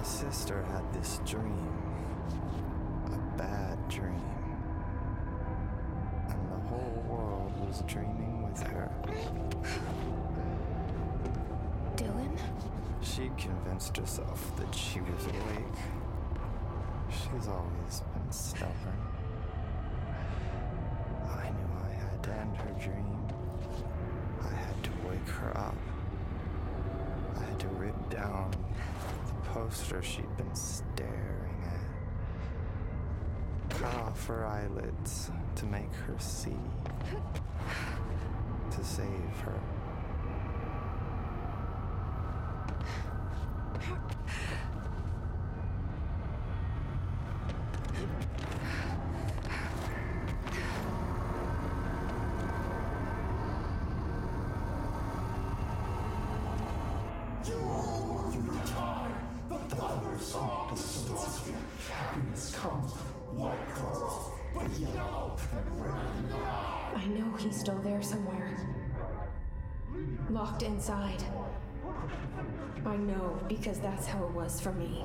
My sister had this dream, a bad dream, and the whole world was dreaming with her. Dylan? She convinced herself that she was awake. She's always been stubborn. I knew I had to end her dream. I had to wake her up. I had to rip down the poster she'd been staring at. Cut off her eyelids to make her see. To save her. I know he's still there somewhere. Locked inside. I know, because that's how it was for me.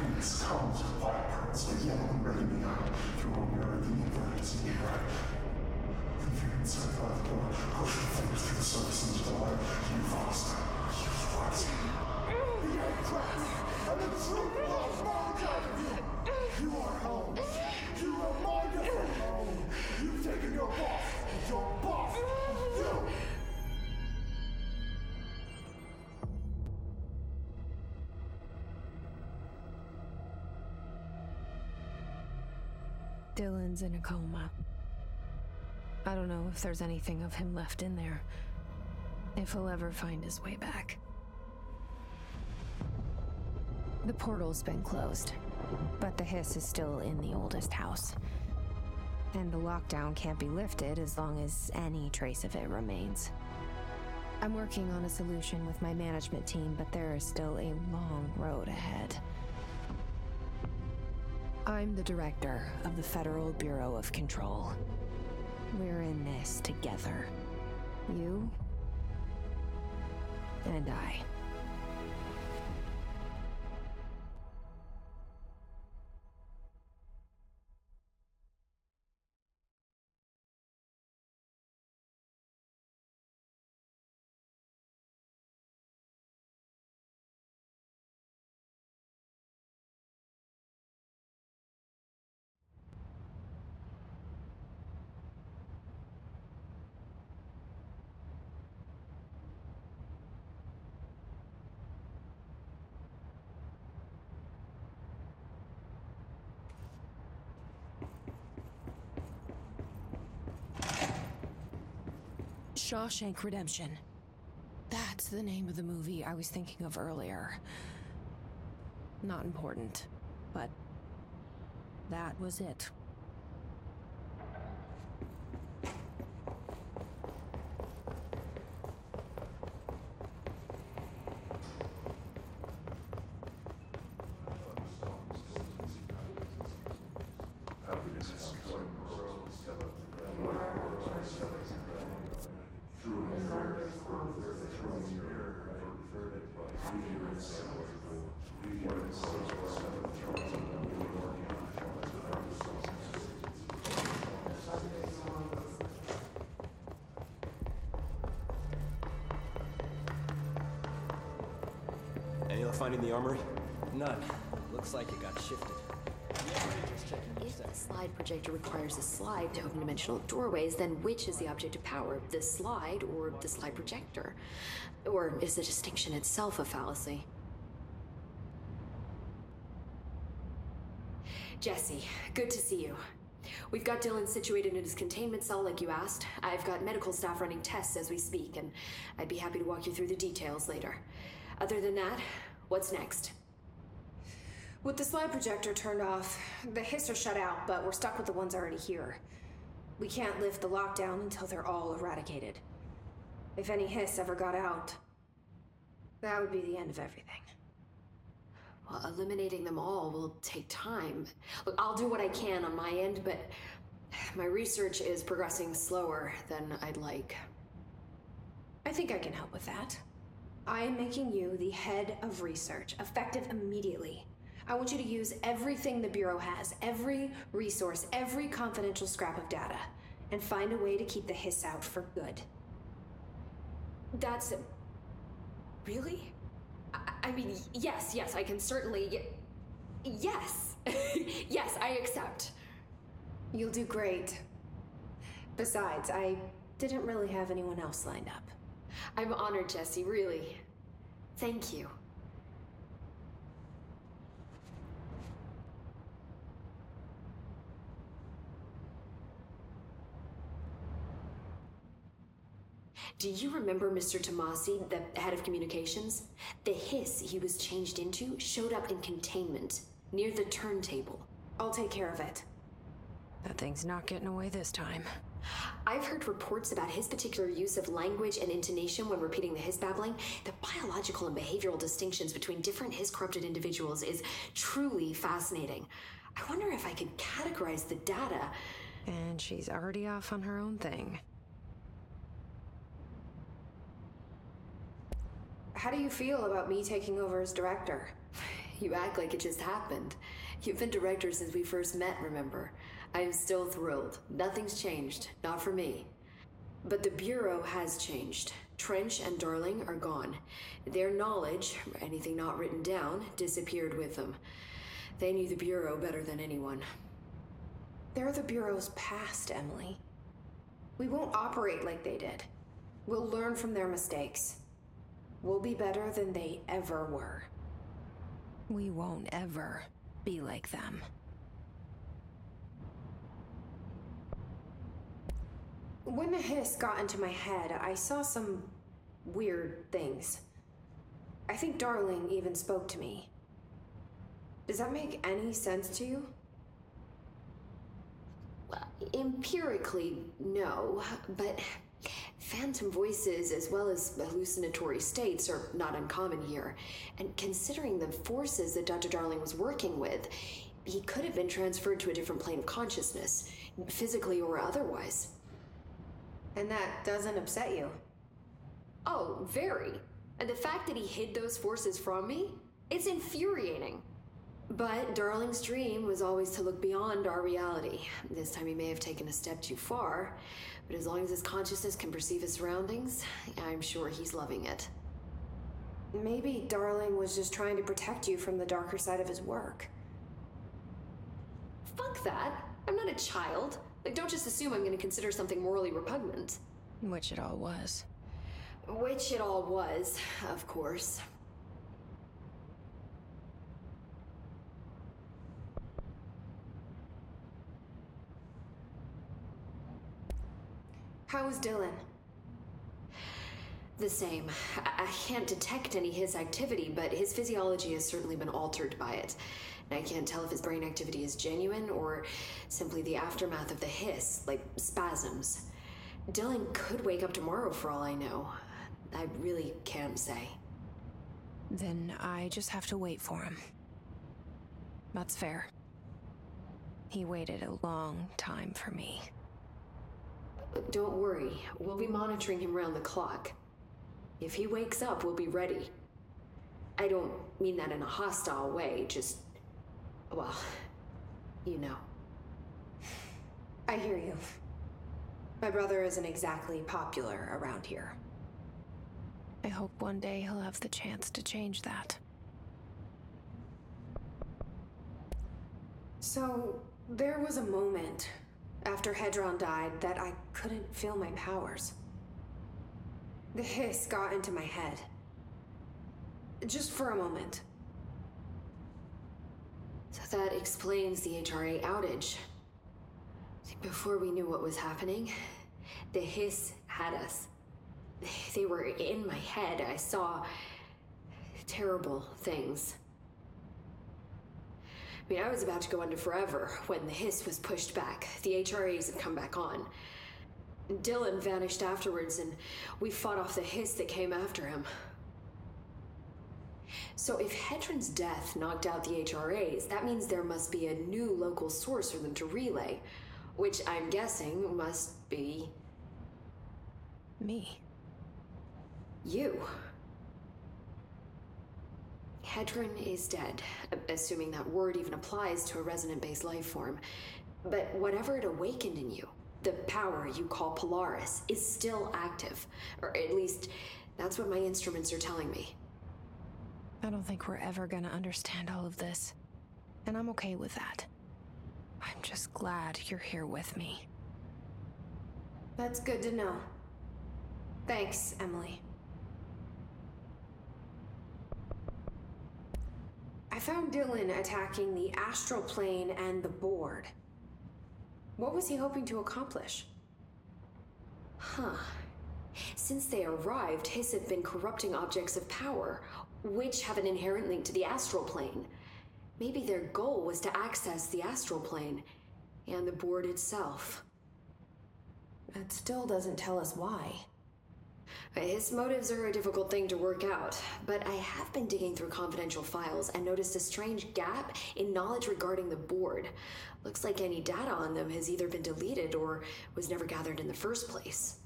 Happiness comes with white pearls, the yellow radiating out through a mirror the universe is bright. Leave you inside by the door, push your fingers through the surface into the light. You fast, you fast. The end cracks, and the truth will emerge out of you. You are home. You are my different home. You've taken your boss. Your boss. You. Dylan's in a coma. I don't know if there's anything of him left in there. If he'll ever find his way back. The portal's been closed, but the hiss is still in the oldest house. And the lockdown can't be lifted as long as any trace of it remains. I'm working on a solution with my management team, but there is still a long road ahead. I'm the director of the Federal Bureau of Control. We're in this together. You and I. Shawshank Redemption. That's the name of the movie I was thinking of earlier. Not important, but that was it. Any luck finding the armory? None. Looks like it got shifted. If the slide projector requires a slide to open dimensional doorways, then which is the object of power? The slide or the slide projector? Or is the distinction itself a fallacy? Jesse, good to see you. We've got Dylan situated in his containment cell like you asked. I've got medical staff running tests as we speak, and I'd be happy to walk you through the details later. Other than that, what's next? With the slide projector turned off, the hiss are shut out, but we're stuck with the ones already here. We can't lift the lockdown until they're all eradicated. If any hiss ever got out, that would be the end of everything. Well, eliminating them all will take time. Look, I'll do what I can on my end, but my research is progressing slower than I'd like. I think I can help with that. I am making you the head of research, effective immediately. I want you to use everything the Bureau has, every resource, every confidential scrap of data, and find a way to keep the hiss out for good. That's... Really? I mean, yes, I can certainly... Yes! Yes, I accept. You'll do great. Besides, I didn't really have anyone else lined up. I'm honored, Jesse, really. Thank you. Do you remember Mr. Tomasi, the head of communications? The hiss he was changed into showed up in containment, near the turntable. I'll take care of it. That thing's not getting away this time. I've heard reports about his particular use of language and intonation when repeating the hiss babbling. The biological and behavioral distinctions between different hiss-corrupted individuals is truly fascinating. I wonder if I could categorize the data. And she's already off on her own thing. How do you feel about me taking over as director? You act like it just happened. You've been director since we first met, remember? I am still thrilled. Nothing's changed. Not for me. But the Bureau has changed. Trench and Darling are gone. Their knowledge, anything not written down, disappeared with them. They knew the Bureau better than anyone. They're the Bureau's past, Emily. We won't operate like they did. We'll learn from their mistakes. We'll be better than they ever were. We won't ever be like them. When the hiss got into my head, I saw some weird things. I think Darling even spoke to me. Does that make any sense to you? Well, empirically, no, but phantom voices as well as hallucinatory states are not uncommon here. And considering the forces that Dr. Darling was working with, he could have been transferred to a different plane of consciousness, physically or otherwise. And that doesn't upset you? Oh, very. And the fact that he hid those forces from me, it's infuriating. But Darling's dream was always to look beyond our reality. This time he may have taken a step too far, but as long as his consciousness can perceive his surroundings, I'm sure he's loving it. Maybe Darling was just trying to protect you from the darker side of his work. Fuck that. I'm not a child. Like, don't just assume I'm going to consider something morally repugnant. Which it all was. Which it all was, of course. How is Dylan? The same. I can't detect any his activity, but his physiology has certainly been altered by it. And I can't tell if his brain activity is genuine or simply the aftermath of the hiss, like spasms. Dylan could wake up tomorrow for all I know. I really can't say. Then I just have to wait for him. That's fair. He waited a long time for me. Don't worry, we'll be monitoring him round the clock. If he wakes up, we'll be ready. I don't mean that in a hostile way, just, well, you know. I hear you. My brother isn't exactly popular around here. I hope one day he'll have the chance to change that. So, there was a moment after Hedron died that I couldn't feel my powers. The hiss got into my head. Just for a moment. So that explains the HRA outage. Before we knew what was happening, the hiss had us. They were in my head. I saw terrible things. I mean, I was about to go under forever when the hiss was pushed back. The HRAs had come back on. Dylan vanished afterwards, and we fought off the hiss that came after him. So if Hedron's death knocked out the HRAs, that means there must be a new local source for them to relay, which I'm guessing must be... Me. You. Hedron is dead, assuming that word even applies to a resonant-based life form. But whatever it awakened in you, the power you call Polaris, is still active. Or at least, that's what my instruments are telling me. I don't think we're ever gonna understand all of this. And I'm okay with that. I'm just glad you're here with me. That's good to know. Thanks, Emily. I found Dylan attacking the astral plane and the board. What was he hoping to accomplish? Huh. Since they arrived, Hiss have been corrupting objects of power, which have an inherent link to the astral plane. Maybe their goal was to access the astral plane and the board itself. That still doesn't tell us why. His motives are a difficult thing to work out, but I have been digging through confidential files and noticed a strange gap in knowledge regarding the board. Looks like any data on them has either been deleted or was never gathered in the first place.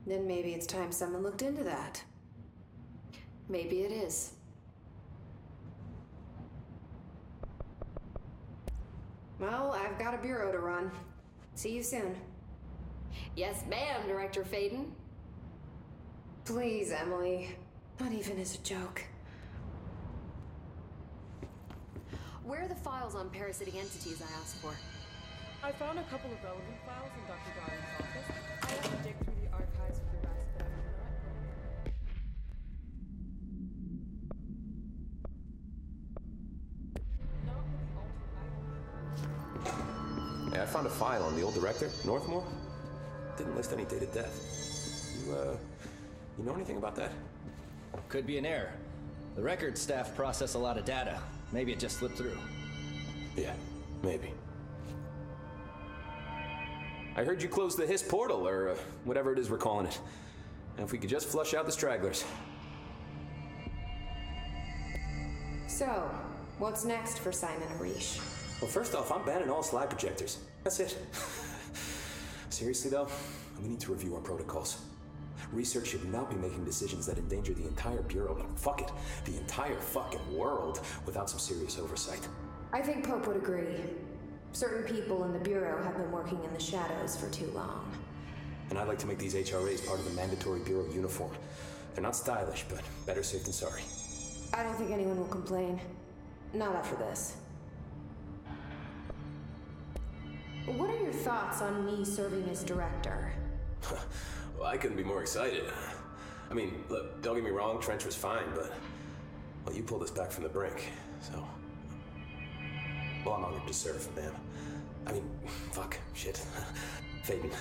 Then maybe it's time someone looked into that. Maybe it is. Well, I've got a bureau to run. See you soon. Yes, ma'am, Director Faden. Please, Emily. Not even as a joke. Where are the files on parasitic entities I asked for? I found a couple of relevant files in Dr. Darling's office. I have to dig through the archives for the rest, but not with the alter items. Hey, I found a file on the old director, Northmore. Didn't list any date of death. You know anything about that? Could be an error. The record staff process a lot of data. Maybe it just slipped through. Yeah, maybe. I heard you closed the Hiss portal, or whatever it is we're calling it. And if we could just flush out the stragglers. So, what's next for Simon Arish? Well, first off, I'm banning all slide projectors. That's it. Seriously, though, we need to review our protocols. Research should not be making decisions that endanger the entire Bureau, fuck it, the entire fucking world, without some serious oversight. I think Pope would agree. Certain people in the Bureau have been working in the shadows for too long. And I'd like to make these HRAs part of the mandatory Bureau uniform. They're not stylish, but better safe than sorry. I don't think anyone will complain. Not after this. What are your thoughts on me serving as director? Well, I couldn't be more excited. I mean, look, don't get me wrong, Trench was fine, but... Well, you pulled us back from the brink, so... Well, I'm honored to serve, ma'am. I mean, fuck, shit. Faden.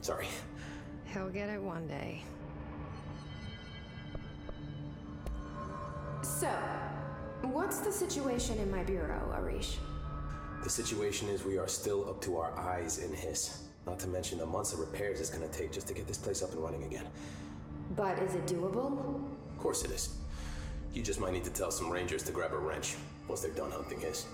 Sorry. He'll get it one day. So, what's the situation in my bureau, Arish? The situation is we are still up to our eyes in Hiss. Not to mention the months of repairs it's gonna take just to get this place up and running again. But is it doable? Of course it is. You just might need to tell some rangers to grab a wrench once they're done hunting Hiss.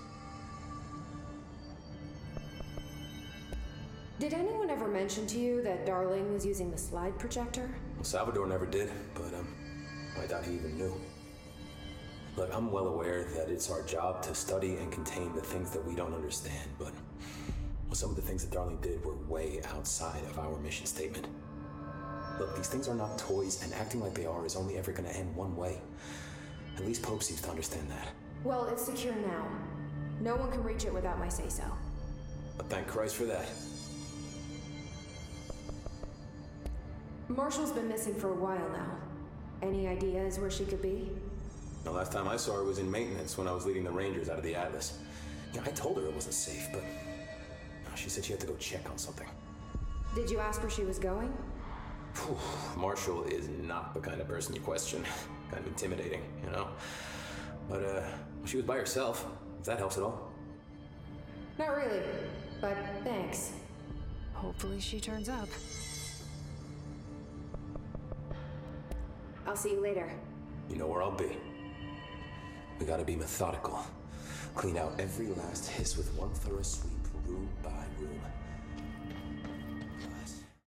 Did anyone ever mention to you that Darling was using the slide projector? Well, Salvador never did, but I doubt he even knew. Look, I'm well aware that it's our job to study and contain the things that we don't understand, but well, some of the things that Darling did were way outside of our mission statement. Look, these things are not toys, and acting like they are is only ever gonna end one way. At least Pope seems to understand that. Well, it's secure now. No one can reach it without my say-so. But thank Christ for that. Marshall's been missing for a while now. Any ideas where she could be? The last time I saw her was in maintenance when I was leading the Rangers out of the Atlas. Yeah, I told her it wasn't safe, but she said she had to go check on something. Did you ask where she was going? Whew, Marshall is not the kind of person you question. Kind of intimidating, you know? But, she was by herself, if that helps at all. Not really, but thanks. Hopefully she turns up. I'll see you later. You know where I'll be. We gotta be methodical. Clean out every last Hiss with one thorough sweep, room by room.